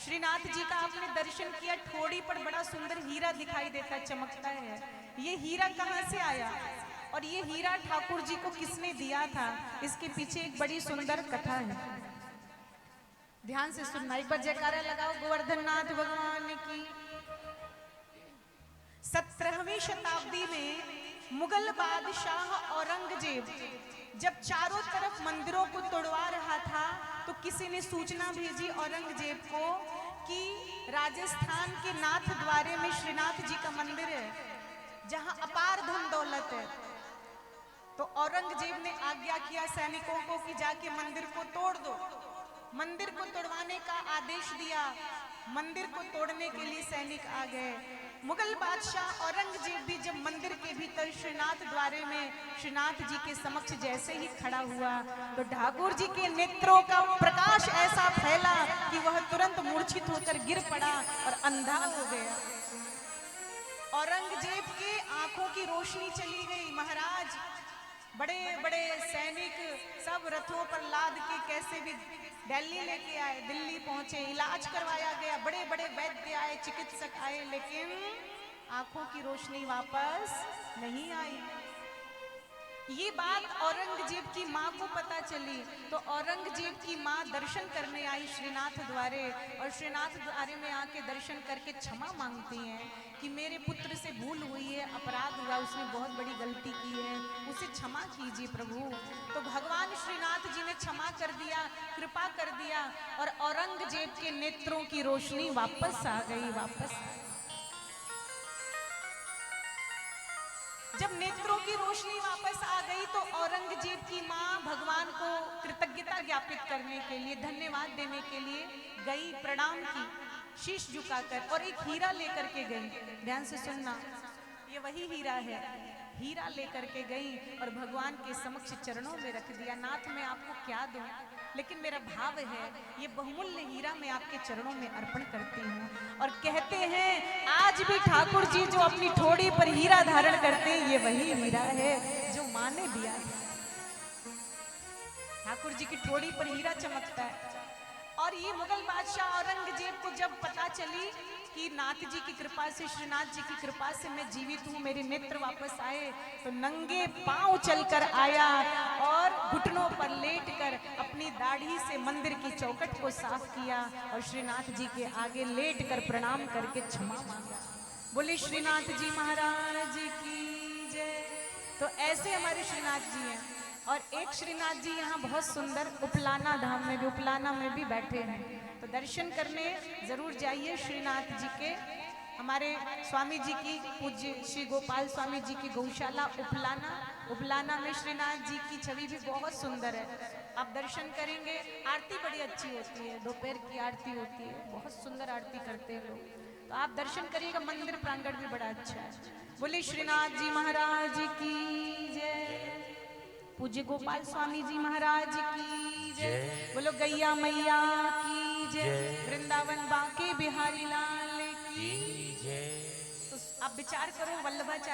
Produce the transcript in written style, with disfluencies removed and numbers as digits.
श्रीनाथ जी का आपने दर्शन किया, ठोड़ी पर बड़ा सुंदर हीरा दिखाई देता, चमकता है। ये हीरा कहाँ से आया और ये हीरा ठाकुर जी को किसने दिया था, इसके पीछे एक बड़ी सुंदर कथा है। ध्यान से सुनना, एक बार जयकारा लगाओ गोवर्धन नाथ भगवान की। 17वीं शताब्दी में मुगल बादशाह औरंगजेब जब चारों तरफ मंदिरों को तोड़वा रहा था, तो किसी ने सूचना भेजी औरंगजेब को कि राजस्थान के नाथ द्वारे में श्रीनाथ जी का मंदिर है, जहां अपार धन दौलत है। तो औरंगजेब ने आज्ञा किया सैनिकों को कि जाके मंदिर को तोड़ दो। मंदिर को तोड़वाने का आदेश दिया। मंदिर को तोड़ने के लिए सैनिक आ गए। मुगल बादशाह औरंगजेब भी जब मंदिर के भीतर श्रीनाथ द्वारे में श्रीनाथ जी के समक्ष जैसे ही खड़ा हुआ, तो ठाकुर जी के नेत्रों का प्रकाश ऐसा फैला कि वह तुरंत मूर्छित होकर गिर पड़ा और अंधा हो गया। औरंगजेब के आंखों की रोशनी चली गई। महाराज, बड़े बड़े सैनिक सब रथों पर लाद के कैसे भी दिल्ली लेके आए, दिल्ली पहुंचे, इलाज करवाया गया, बड़े बड़े वैद्य आए, चिकित्सक आए, लेकिन आंखों की रोशनी वापस नहीं आई। ये बात औरंगजेब की माँ को पता चली, तो औरंगजेब की माँ दर्शन करने आई श्रीनाथ द्वारे, और श्रीनाथ द्वारे में आके दर्शन करके क्षमा मांगती हैं कि मेरे पुत्र से भूल हुई है, अपराध हुआ, उसने बहुत बड़ी गलती की है, उसे क्षमा कीजिए प्रभु। तो भगवान श्रीनाथ जी ने क्षमा कर दिया, कृपा कर दिया, और औरंगजेब के नेत्रों की रोशनी वापस आ गई। वापस जब नेत्रों की रोशनी वापस आ गई, तो औरंगजेब की माँ भगवान को कृतज्ञता ज्ञापित करने के लिए, धन्यवाद देने के लिए गई, प्रणाम की शीश झुकाकर, और एक हीरा लेकर के गई। ध्यान से सुनना, ये वही हीरा है। हीरा लेकर के गई और भगवान के समक्ष चरणों में रख दिया। नाथ, मैं आपको क्या दूं, लेकिन मेरा भाव है ये बहुमूल्य हीरा मैं आपके चरणों में अर्पण करती हूँ। और कहते हैं आज भी ठाकुर जी जो अपनी ठोड़ी पर हीरा धारण करते हैं, ये वही हीरा है जो माँ ने दिया है। ठाकुर जी की ठोड़ी पर हीरा चमकता है। और ये मुगल बादशाह औरंगजेब को जब पता चली कि नाथ जी की कृपा से, श्रीनाथ जी की कृपा से मैं जीवित हूँ, मेरे नेत्र वापस आए, तो नंगे पांव चलकर आया और घुटनों पर लेटकर अपनी दाढ़ी से मंदिर की चौखट को साफ किया और श्रीनाथ जी के आगे लेटकर प्रणाम करके क्षमा मांगा। बोले श्रीनाथ जी महाराज की जय। तो ऐसे हमारे श्रीनाथ जी हैं। और एक श्रीनाथ जी यहाँ बहुत सुंदर उपलाना धाम में भी, उपलाना में भी बैठे हैं, तो दर्शन करने जरूर जाइए श्रीनाथ जी के। हमारे स्वामी जी की, पूज्य श्री गोपाल स्वामी जी की गौशाला उपलाना, उपलाना में श्रीनाथ जी की छवि भी बहुत सुंदर है। आप दर्शन करेंगे, आरती बड़ी अच्छी होती है, दोपहर की आरती होती है, बहुत सुंदर आरती करते हैं लोग, तो आप दर्शन करिएगा। मंदिर प्रांगण भी बड़ा अच्छा है। बोले श्रीनाथ जी महाराज की जय। पूज्य गोपाल स्वामी जी महाराज की जय। बोलो गैया मैया की जय। वृंदावन बांके बिहारी लाल की जय। तो आप विचार करो, वल्लभाचार्य